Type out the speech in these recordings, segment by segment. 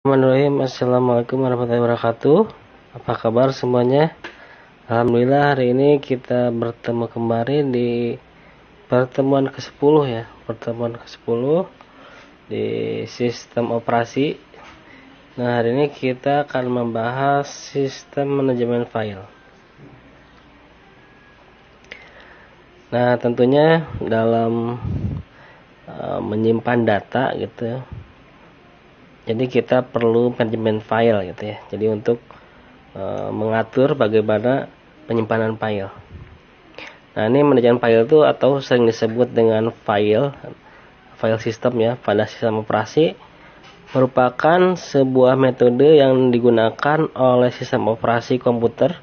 Bismillahirrahmanirrahim. Assalamualaikum warahmatullahi wabarakatuh. Apa kabar semuanya? Alhamdulillah hari ini kita bertemu kembali di pertemuan ke-10 ya. Pertemuan ke-10 di sistem operasi. Nah, hari ini kita akan membahas sistem manajemen file. Nah, tentunya dalam menyimpan data gitu, jadi kita perlu manajemen file gitu ya. Jadi untuk mengatur bagaimana penyimpanan file. Nah, ini manajemen file itu atau sering disebut dengan file system ya pada sistem operasi, merupakan sebuah metode yang digunakan oleh sistem operasi komputer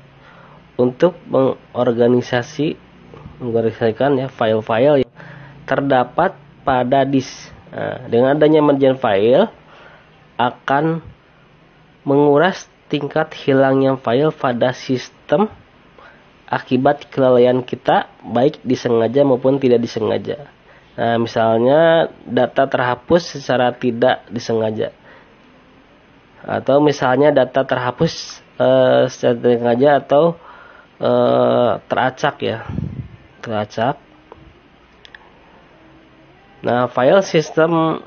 untuk mengorganisasikan ya file-file yang terdapat pada disk. Nah, dengan adanya manajemen file akan menguras tingkat hilangnya file pada sistem akibat kelalaian kita, baik disengaja maupun tidak disengaja. Nah, misalnya data terhapus secara tidak disengaja, atau misalnya data terhapus secara tidak disengaja atau teracak ya, teracak. Nah, file system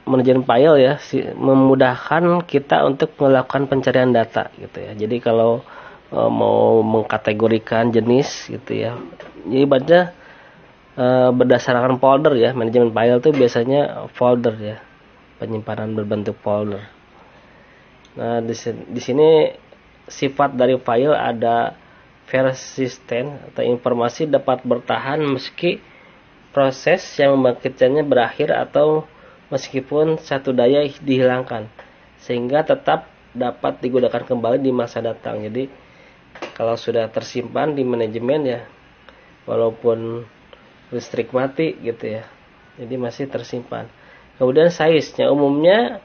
manajemen file ya memudahkan kita untuk melakukan pencarian data gitu ya. Jadi kalau mau mengkategorikan jenis gitu ya, jadi baca berdasarkan folder ya. Manajemen file itu biasanya folder ya, penyimpanan berbentuk folder. Nah, di sini sifat dari file ada persisten atau informasi dapat bertahan meski proses yang membangkitkannya berakhir atau meskipun satu daya dihilangkan, sehingga tetap dapat digunakan kembali di masa datang. Jadi kalau sudah tersimpan di manajemen ya, walaupun listrik mati gitu ya, jadi masih tersimpan. Kemudian size-nya umumnya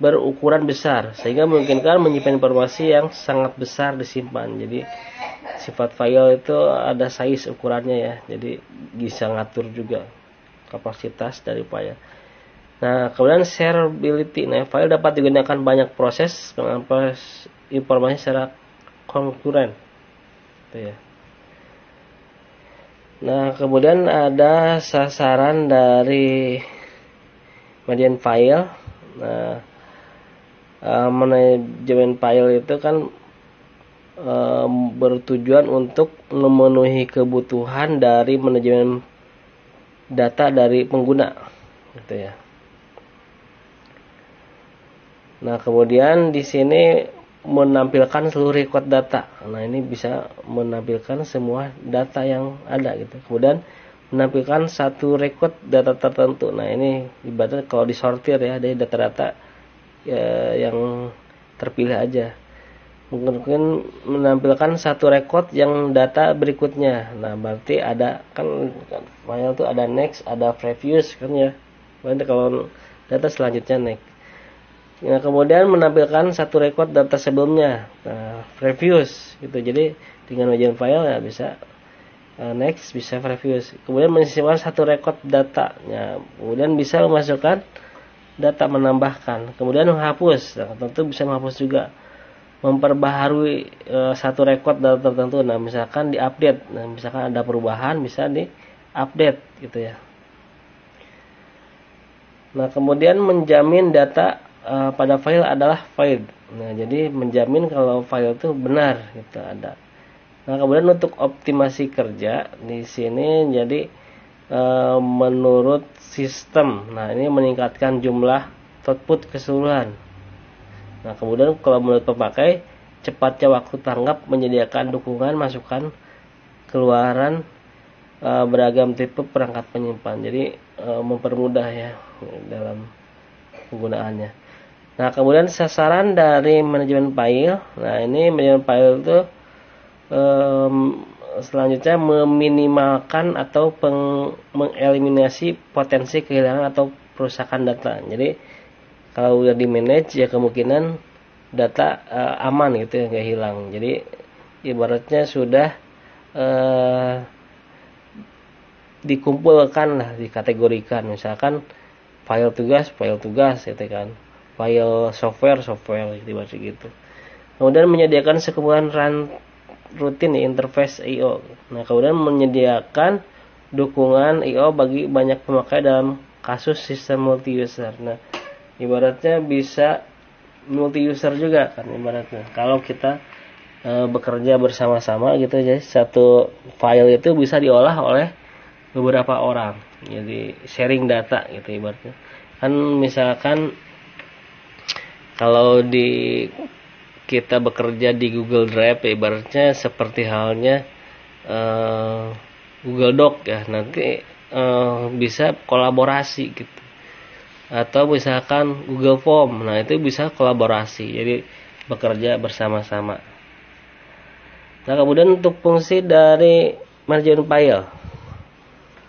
berukuran besar sehingga memungkinkan menyimpan informasi yang sangat besar disimpan. Jadi sifat file itu ada size ukurannya ya, jadi bisa ngatur juga kapasitas dari file. Nah, kemudian shareability. Nah, file dapat digunakan banyak proses mengakses informasi secara konkuren gitu ya. Nah, kemudian ada sasaran dari manajemen file. Nah, manajemen file itu kan bertujuan untuk memenuhi kebutuhan dari manajemen data dari pengguna gitu ya. Nah, kemudian di sini menampilkan seluruh record data. Nah, ini bisa menampilkan semua data yang ada gitu. Kemudian menampilkan satu record data tertentu. Nah, ini ibaratnya kalau disortir ya, dari data-data yang terpilih aja. Mungkin menampilkan satu record yang data berikutnya. Nah, berarti ada kan file itu ada next, ada previous kan ya. Berarti kalau data selanjutnya next. Nah, kemudian menampilkan satu record data sebelumnya. Nah, previous gitu. Jadi dengan manajemen file ya bisa next, bisa previous. Kemudian menyimpan satu record data. Nah, kemudian bisa memasukkan data, menambahkan. Kemudian menghapus. Nah, tentu bisa menghapus juga. Memperbaharui satu record data tertentu. Nah, misalkan diupdate. Nah, misalkan ada perubahan bisa diupdate gitu ya. Nah, kemudian menjamin data pada file adalah valid. Nah, jadi menjamin kalau file itu benar gitu ada. Nah, kemudian untuk optimasi kerja di sini jadi menurut sistem. Nah, ini meningkatkan jumlah output keseluruhan. Nah, kemudian kalau menurut pemakai, cepatnya waktu tanggap menyediakan dukungan masukan keluaran beragam tipe perangkat penyimpan. Jadi mempermudah ya dalam penggunaannya. Nah, kemudian sasaran dari manajemen file. Nah, ini manajemen file itu selanjutnya meminimalkan atau mengeliminasi potensi kehilangan atau perusakan data. Jadi kalau udah di manage ya kemungkinan data aman gitu ya, nggak hilang. Jadi ibaratnya sudah dikumpulkan lah, dikategorikan. Misalkan file tugas gitu kan, file software gitu. Kemudian menyediakan sekumpulan rutin di interface I/O. Nah, kemudian menyediakan dukungan I/O bagi banyak pemakai dalam kasus sistem multi user. Nah, ibaratnya bisa multi user juga kan ibaratnya. Kalau kita bekerja bersama-sama gitu, jadi satu file itu bisa diolah oleh beberapa orang. Jadi sharing data gitu ibaratnya. Kan misalkan kalau kita bekerja di Google Drive ibaratnya seperti halnya Google Doc ya, nanti bisa kolaborasi gitu. Atau misalkan Google Form, nah itu bisa kolaborasi, jadi bekerja bersama-sama. Nah, kemudian untuk fungsi dari margin file,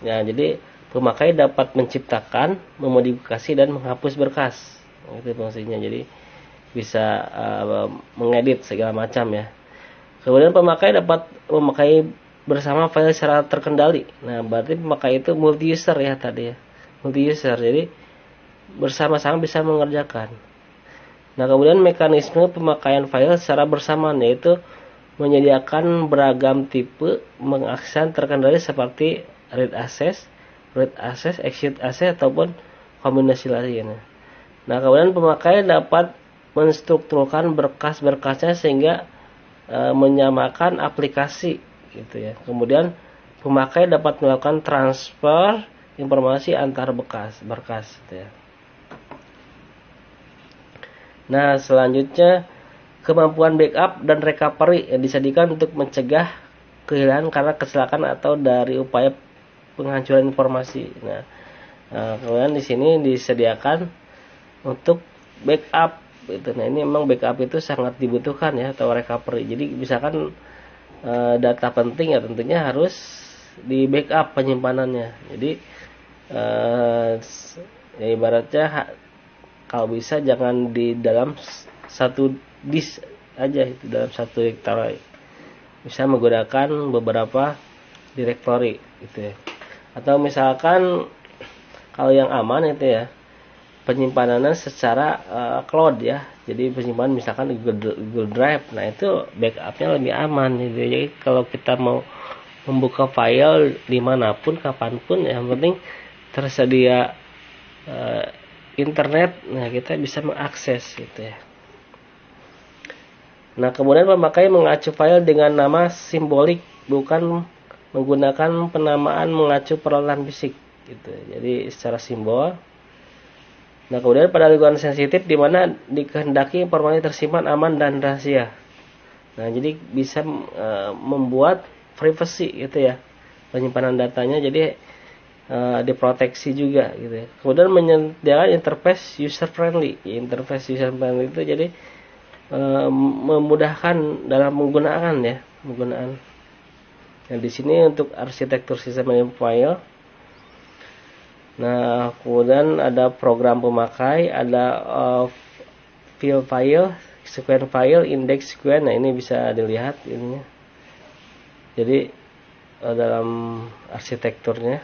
ya jadi pemakai dapat menciptakan, memodifikasi dan menghapus berkas. Nah, itu fungsinya, jadi bisa mengedit segala macam ya. Kemudian pemakai dapat memakai bersama file secara terkendali. Nah, berarti pemakai itu multi user ya tadi ya, multi user, jadi bersama-sama bisa mengerjakan. Nah, kemudian mekanisme pemakaian file secara bersamaan yaitu menyediakan beragam tipe mengakses terkendali seperti read access, exit access ataupun kombinasi lainnya. Nah, kemudian pemakai dapat menstrukturkan berkas-berkasnya sehingga menyamakan aplikasi gitu ya. Kemudian pemakai dapat melakukan transfer informasi antar berkas gitu ya. Nah, selanjutnya kemampuan backup dan recovery yang disediakan untuk mencegah kehilangan karena kecelakaan atau dari upaya penghancuran informasi. Nah, kemudian di sini disediakan untuk backup gitu. Nah, ini memang backup itu sangat dibutuhkan ya, atau recovery. Jadi misalkan data penting ya tentunya harus di backup penyimpanannya. Jadi ya ibaratnya kalau bisa jangan di dalam satu disk aja, itu dalam satu hektar, bisa menggunakan beberapa directory gitu ya. Atau misalkan kalau yang aman itu ya penyimpanannya secara cloud ya, jadi penyimpanan misalkan di Google Drive. Nah, itu backupnya lebih aman gitu. Jadi kalau kita mau membuka file dimanapun kapanpun, yang penting tersedia internet, nah kita bisa mengakses gitu ya. Nah, kemudian pemakai mengacu file dengan nama simbolik, bukan menggunakan penamaan mengacu peralatan fisik gitu. Jadi secara simbol. Nah, kemudian pada lingkungan sensitif di mana dikehendaki informasi tersimpan aman dan rahasia. Nah, jadi bisa membuat privacy gitu ya, penyimpanan datanya, jadi diproteksi juga gitu ya. Kemudian menyediakan interface user friendly. Interface user friendly itu jadi memudahkan dalam penggunaan. Nah, di sini untuk arsitektur sistem file. Nah, kemudian ada program pemakai, ada fill file, sequence file, index sequence. Nah, ini bisa dilihat ininya. Jadi dalam arsitekturnya.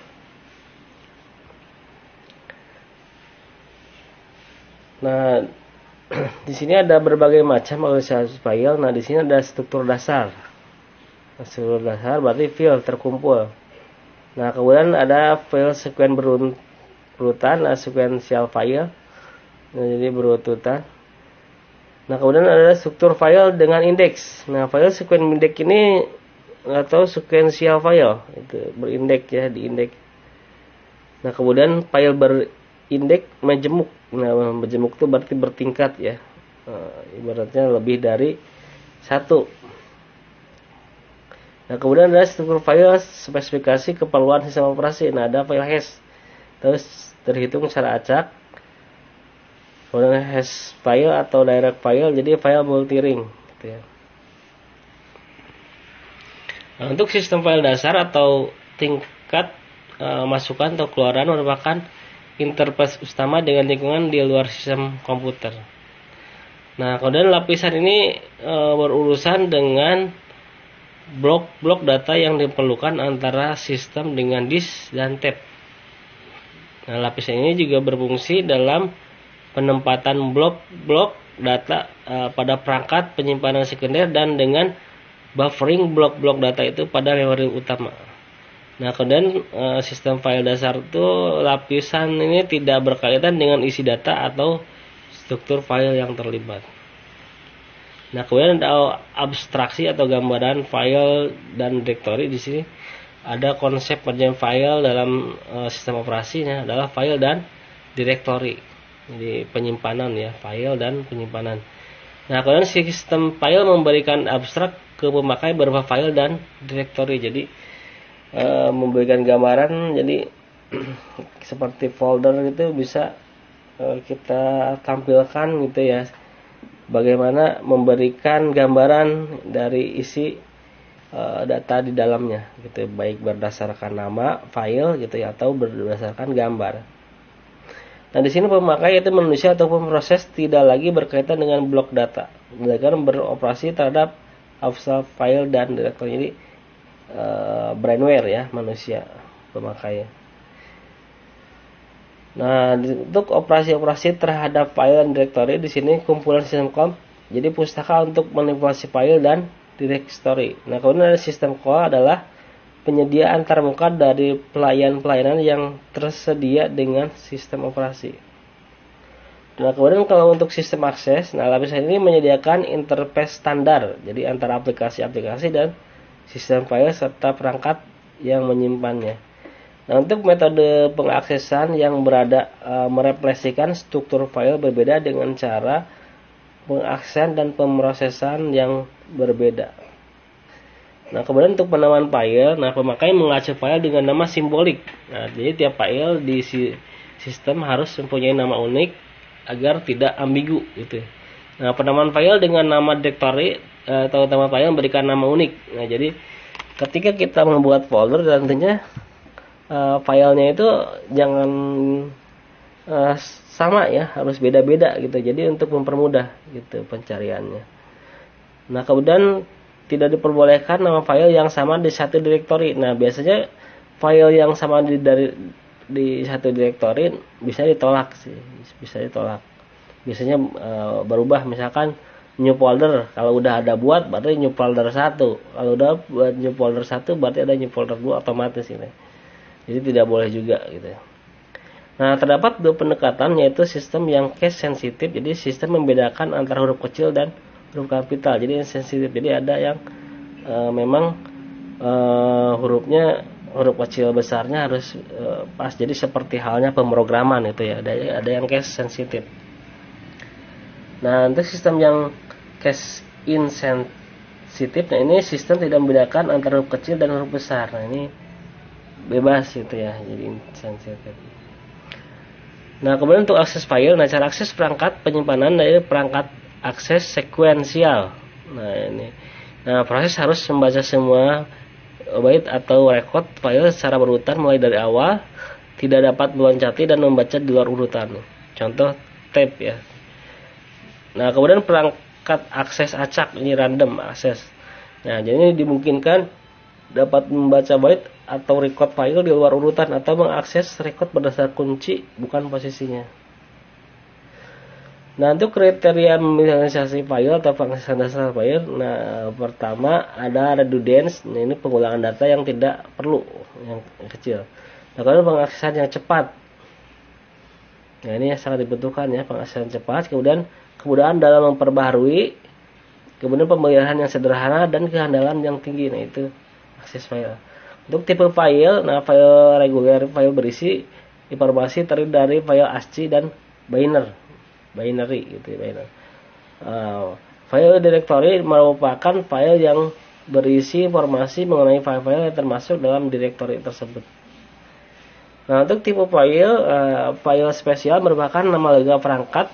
Nah, di sini ada berbagai macam organisasi file. Nah, di sini ada struktur dasar. Struktur dasar berarti file terkumpul. Nah, kemudian ada file sequence berurutan, sequential file. Nah, jadi berurutan. Nah, kemudian ada struktur file dengan indeks. Nah, file sequence index ini atau sequential file itu berindeks ya, diindeks. Nah, kemudian file berindeks majemuk. Nah, majemuk itu berarti bertingkat ya. Ibaratnya lebih dari satu. Nah, kemudian ada struktur file spesifikasi keperluan sistem operasi. Nah, ada file hash, terus terhitung secara acak. Kemudian hash file atau direct file, jadi file multi-ring gitu ya. Nah, untuk sistem file dasar atau tingkat masukan atau keluaran merupakan interface utama dengan lingkungan di luar sistem komputer. Nah, kemudian lapisan ini berurusan dengan blok-blok data yang diperlukan antara sistem dengan disk dan tape. Nah, lapisan ini juga berfungsi dalam penempatan blok-blok data pada perangkat penyimpanan sekunder, dan dengan buffering blok-blok data itu pada memori utama. Nah, kemudian sistem file dasar itu lapisan ini tidak berkaitan dengan isi data atau struktur file yang terlibat. Nah, kemudian ada abstraksi atau gambaran file dan directory. Di sini ada konsep pengerjaan file dalam sistem operasinya adalah file dan directory. Jadi penyimpanan ya, file dan penyimpanan. Nah, kemudian sistem file memberikan abstrak ke pemakai berupa file dan directory. Jadi memberikan gambaran, jadi seperti folder gitu bisa kita tampilkan gitu ya, bagaimana memberikan gambaran dari isi data di dalamnya gitu, baik berdasarkan nama file gitu ya atau berdasarkan gambar. Nah, di sini pemakai itu manusia atau pemroses tidak lagi berkaitan dengan blok data, melainkan beroperasi terhadap abstrak file dan directory. Jadi brainware ya, manusia pemakai. Nah, untuk operasi-operasi terhadap file dan directory di sini kumpulan sistem call. Jadi pustaka untuk manipulasi file dan directory. Nah, kemudian ada sistem call adalah penyedia antarmuka dari pelayanan yang tersedia dengan sistem operasi. Nah, kemudian kalau untuk sistem akses, nah lapisan ini menyediakan interface standar, jadi antara aplikasi-aplikasi dan sistem file serta perangkat yang menyimpannya. Nah, untuk metode pengaksesan yang merefleksikan struktur file berbeda dengan cara pengaksesan dan pemrosesan yang berbeda. Nah, kemudian untuk penamaan file, nah pemakai mengacu file dengan nama simbolik. Nah, jadi tiap file di sistem harus mempunyai nama unik agar tidak ambigu gitu. Nah, penamaan file dengan nama directory atau nama file memberikan nama unik. Nah, jadi ketika kita membuat folder, tentunya filenya itu jangan sama ya, harus beda-beda gitu. Jadi untuk mempermudah gitu pencariannya. Nah, kemudian tidak diperbolehkan nama file yang sama di satu directory. Nah, biasanya file yang sama di satu directory bisa ditolak sih, bisa ditolak. Biasanya berubah, misalkan new folder, kalau udah ada buat berarti new folder 1, kalau udah buat new folder 1 berarti ada new folder 2 otomatis ini. Jadi tidak boleh juga gitu. Nah, terdapat dua pendekatan, yaitu sistem yang case sensitif, jadi sistem membedakan antara huruf kecil dan huruf kapital, jadi yang sensitif. Jadi ada yang memang huruf kecil besarnya harus pas, jadi seperti halnya pemrograman itu ya, ada yang case sensitif. Nah, untuk sistem yang case insensitif, nah ini sistem tidak membedakan antara huruf kecil dan huruf besar. Nah, ini bebas itu ya, jadi insensitif. Nah, kemudian untuk akses file, nah cara akses perangkat penyimpanan dari perangkat akses sekuensial. Nah, ini. Nah, proses harus membaca semua byte atau record file secara berurutan mulai dari awal, tidak dapat meloncati dan membaca di luar urutan. Contoh tab ya. Nah, kemudian perangkat akses acak, ini random access. Nah, jadi ini dimungkinkan dapat membaca byte atau record file di luar urutan atau mengakses record berdasarkan kunci bukan posisinya. Nah, untuk kriteria minimalisasi file atau pengaksesan dasar file, nah pertama ada redundance, nah ini pengulangan data yang tidak perlu, yang kecil. Nah, kemudian pengaksesan yang cepat. Nah, ini yang sangat dibutuhkan ya, pengaksesan cepat. Kemudian kemudahan dalam memperbaharui, kemudian pemeliharaan yang sederhana dan kehandalan yang tinggi. Nah, itu akses file. Untuk tipe file, nah file reguler, file berisi informasi terdiri dari file ASCII dan binary gitu ya, binary. File directory merupakan file yang berisi informasi mengenai file-file yang termasuk dalam directory tersebut. Nah, untuk tipe file, file spesial merupakan nama lega perangkat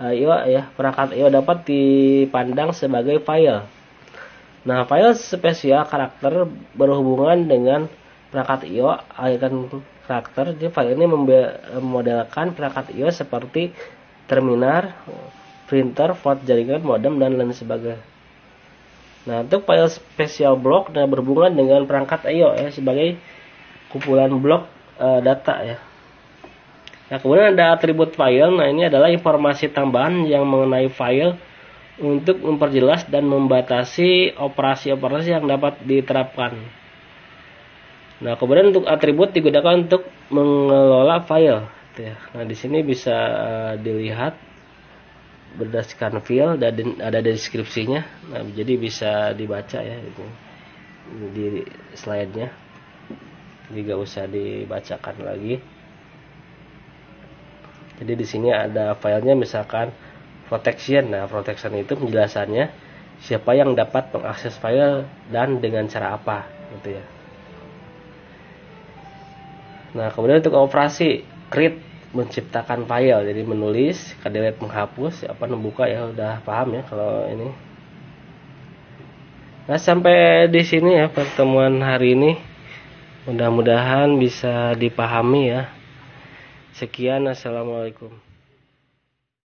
IO ya. Perangkat IO dapat dipandang sebagai file. Nah, file spesial karakter berhubungan dengan perangkat IO icon karakter. Jadi file ini memodelkan perangkat IO seperti terminal, printer, port jaringan, modem, dan lain sebagainya. Nah, untuk file spesial block berhubungan dengan perangkat IO ya, sebagai kumpulan blok data ya. Nah, kemudian ada atribut file. Nah, ini adalah informasi tambahan yang mengenai file untuk memperjelas dan membatasi operasi-operasi yang dapat diterapkan. Nah, kemudian untuk atribut digunakan untuk mengelola file. Nah, di sini bisa dilihat berdasarkan file dan ada deskripsinya. Nah, jadi bisa dibaca ya itu di slide-nya. Jadi gak usah dibacakan lagi. Jadi di sini ada filenya misalkan protection. Nah, protection itu penjelasannya siapa yang dapat mengakses file dan dengan cara apa gitu ya. Nah, kemudian untuk operasi create menciptakan file, jadi menulis, delete menghapus, apa membuka ya udah paham ya kalau ini. Nah, sampai di sini ya pertemuan hari ini. Mudah-mudahan bisa dipahami ya. Sekian, assalamualaikum.